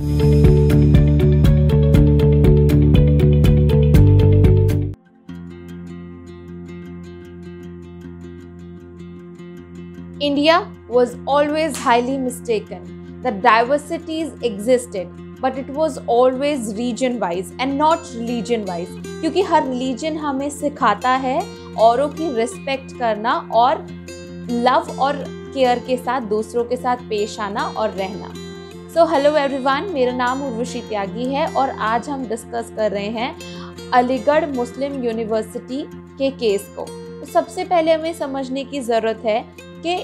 India was always highly mistaken. The diversities existed, but it was always region wise and not religion wise. क्योंकि हर religion हमें सिखाता है औरों की respect करना और लव और केयर के साथ दूसरों के साथ पेश आना और रहना। सो हेलो एवरीवन, मेरा नाम उर्वशी त्यागी है और आज हम डिस्कस कर रहे हैं अलीगढ़ मुस्लिम यूनिवर्सिटी के केस को। तो सबसे पहले हमें समझने की ज़रूरत है कि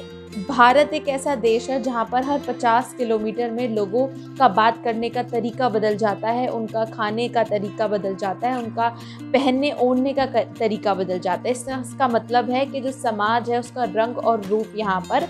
भारत एक ऐसा देश है जहाँ पर हर 50 किलोमीटर में लोगों का बात करने का तरीका बदल जाता है, उनका खाने का तरीका बदल जाता है, उनका पहनने ओढ़ने का तरीका बदल जाता है। इसका मतलब है कि जो समाज है उसका रंग और रूप यहाँ पर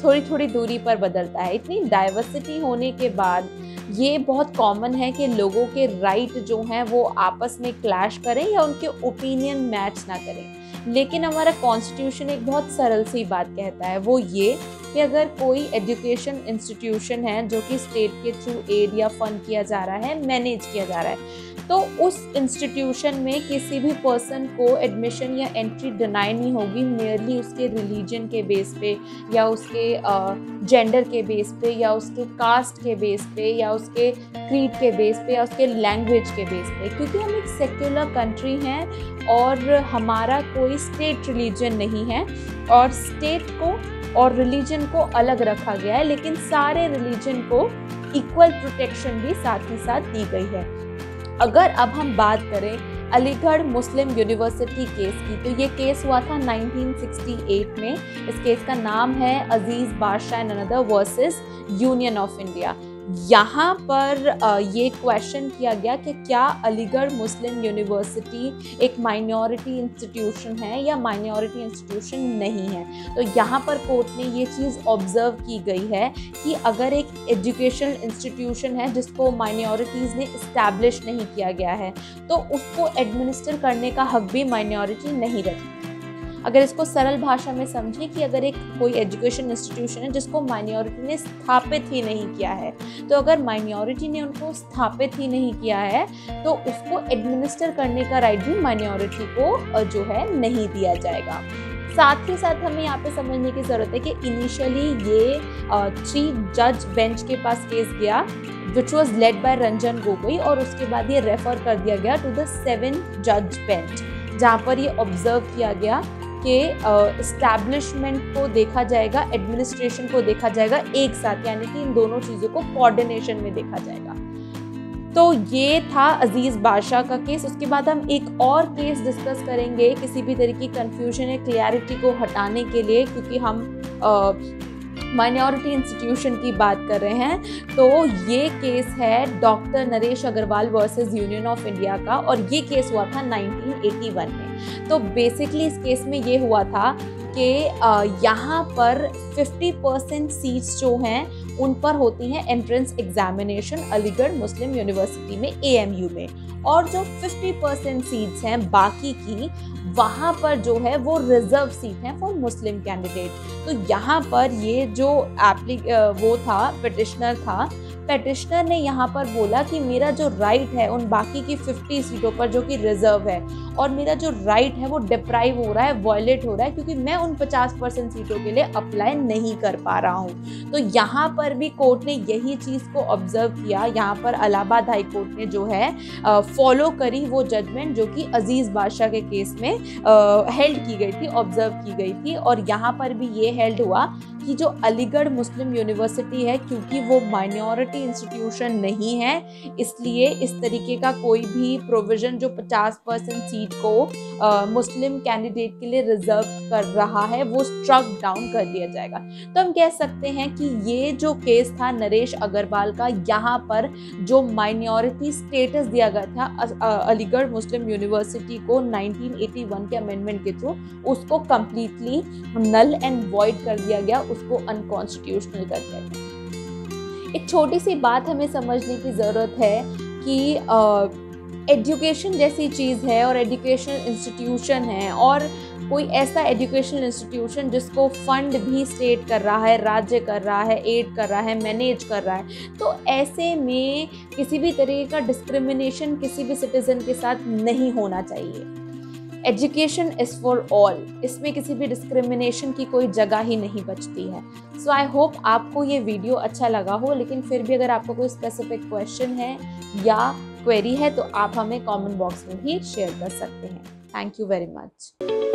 थोड़ी थोड़ी दूरी पर बदलता है। इतनी डाइवर्सिटी होने के बाद ये बहुत कॉमन है कि लोगों के राइट जो हैं वो आपस में क्लैश करें या उनके ओपिनियन मैच ना करें। लेकिन हमारा कॉन्स्टिट्यूशन एक बहुत सरल सी बात कहता है, वो ये कि अगर कोई एजुकेशन इंस्टीट्यूशन है जो कि स्टेट के थ्रू एड या फंड किया जा रहा है, मैनेज किया जा रहा है, तो उस इंस्टीट्यूशन में किसी भी पर्सन को एडमिशन या एंट्री डिनाई नहीं होगी मेयरली उसके रिलीजन के बेस पे या उसके जेंडर के बेस पे या उसके कास्ट के बेस पे या उसके क्रीड के बेस पे या उसके लैंग्वेज के बेस पे। क्योंकि हम एक सेक्युलर कंट्री हैं और हमारा कोई स्टेट रिलीजन नहीं है और स्टेट को और रिलीजन को अलग रखा गया है, लेकिन सारे रिलीजन को इक्वल प्रोटेक्शन भी साथ ही साथ दी गई है। अगर अब हम बात करें अलीगढ़ मुस्लिम यूनिवर्सिटी केस की, तो ये केस हुआ था 1968 में। इस केस का नाम है अजीज़ बादशाह and another versus union of India. यहाँ पर ये क्वेश्चन किया गया कि क्या अलीगढ़ मुस्लिम यूनिवर्सिटी एक माइनॉरिटी इंस्टीट्यूशन है या माइनॉरिटी इंस्टीट्यूशन नहीं है। तो यहाँ पर कोर्ट ने ये चीज़ ऑब्जर्व की गई है कि अगर एक एजुकेशनल इंस्टीट्यूशन है जिसको माइनॉरिटीज़ ने इस्टेब्लिश नहीं किया गया है तो उसको एडमिनिस्टर करने का हक भी माइनॉरिटी नहीं रखती। अगर इसको सरल भाषा में समझें कि अगर एक कोई एजुकेशन इंस्टीट्यूशन है जिसको माइनॉरिटी ने स्थापित ही नहीं किया है, तो अगर माइनॉरिटी ने उनको स्थापित ही नहीं किया है तो उसको एडमिनिस्टर करने का राइट भी माइनॉरिटी को जो है नहीं दिया जाएगा। साथ ही साथ हमें यहाँ पे समझने की ज़रूरत है कि इनिशियली ये 3 जज बेंच के पास केस गया which was led by Ranjan Gogoi और उसके बाद ये रेफर कर दिया गया टू द 7 जज बेंच, जहाँ पर ये ऑब्जर्व किया गया कि इस्टेब्लिशमेंट को देखा जाएगा, एडमिनिस्ट्रेशन को देखा जाएगा एक साथ, यानी कि इन दोनों चीज़ों को कोऑर्डिनेशन में देखा जाएगा। तो ये था अजीज़ बादशाह का केस। उसके बाद हम एक और केस डिस्कस करेंगे किसी भी तरह की कंफ्यूजन या क्लैरिटी को हटाने के लिए, क्योंकि हम माइनॉरिटी इंस्टीट्यूशन की बात कर रहे हैं। तो ये केस है doctor Naresh Agrawal versus union of India का और ये केस हुआ था 1981 में। तो बेसिकली इस केस में ये हुआ था कि यहाँ पर 50% सीट्स जो हैं उन पर होती हैं एंट्रेंस एग्जामिनेशन अलीगढ़ मुस्लिम यूनिवर्सिटी में AMU में, और जो 50% सीट्स हैं बाकी की वहाँ पर जो है वो रिजर्व सीट हैं फॉर मुस्लिम कैंडिडेट। तो यहाँ पर ये जो वो था पेटिशनर ने यहाँ पर बोला कि मेरा जो राइट है उन बाकी की 50 सीटों पर जो कि रिजर्व है और मेरा जो राइट है वो डिप्राइव हो रहा है, वायलेट हो रहा है, क्योंकि मैं उन 50% सीटों के लिए अप्लाई नहीं कर पा रहा हूँ। तो यहाँ पर भी कोर्ट ने यही चीज़ को ऑब्जर्व किया। यहाँ पर इलाहाबाद हाई कोर्ट ने जो है फॉलो करी वो जजमेंट जो कि अजीज़ बादशाह के केस में हेल्ड की गई थी, ऑब्जर्व की गई थी। और यहाँ पर भी ये हेल्ड हुआ कि जो अलीगढ़ मुस्लिम यूनिवर्सिटी है, क्योंकि वो माइनॉरिटी इंस्टीट्यूशन नहीं है, इसलिए इस तरीके का कोई भी प्रोविज़न जो 50% सीट को मुस्लिम कैंडिडेट के लिए रिजर्व कर रहा है वो स्ट्रक डाउन कर दिया जाएगा। तो हम कह सकते हैं कि ये जो केस था नरेश अग्रवाल का, यहाँ पर जो माइनॉरिटी स्टेटस दिया गया था अलीगढ़ मुस्लिम यूनिवर्सिटी को 1981 के अमेंडमेंट के थ्रू, उसको कम्प्लीटली नल एंड वॉइड कर दिया गया, उसको अनकॉन्स्टिट्यूशनल कर दिया गया। एक छोटी सी बात हमें समझने की ज़रूरत है कि एजुकेशन जैसी चीज़ है और एजुकेशनल इंस्टीट्यूशन है और कोई ऐसा एजुकेशनल इंस्टीट्यूशन जिसको फंड भी स्टेट कर रहा है, राज्य कर रहा है, एड कर रहा है, मैनेज कर रहा है, तो ऐसे में किसी भी तरीके का डिस्क्रिमिनेशन किसी भी सिटीजन के साथ नहीं होना चाहिए। एजुकेशन इज़ फॉर ऑल, इसमें किसी भी डिस्क्रिमिनेशन की कोई जगह ही नहीं बचती है। सो आई होप आपको ये वीडियो अच्छा लगा हो, लेकिन फिर भी अगर आपको कोई स्पेसिफिक क्वेश्चन है या क्वेरी है तो आप हमें कमेंट बॉक्स में भी शेयर कर सकते हैं। Thank you very much.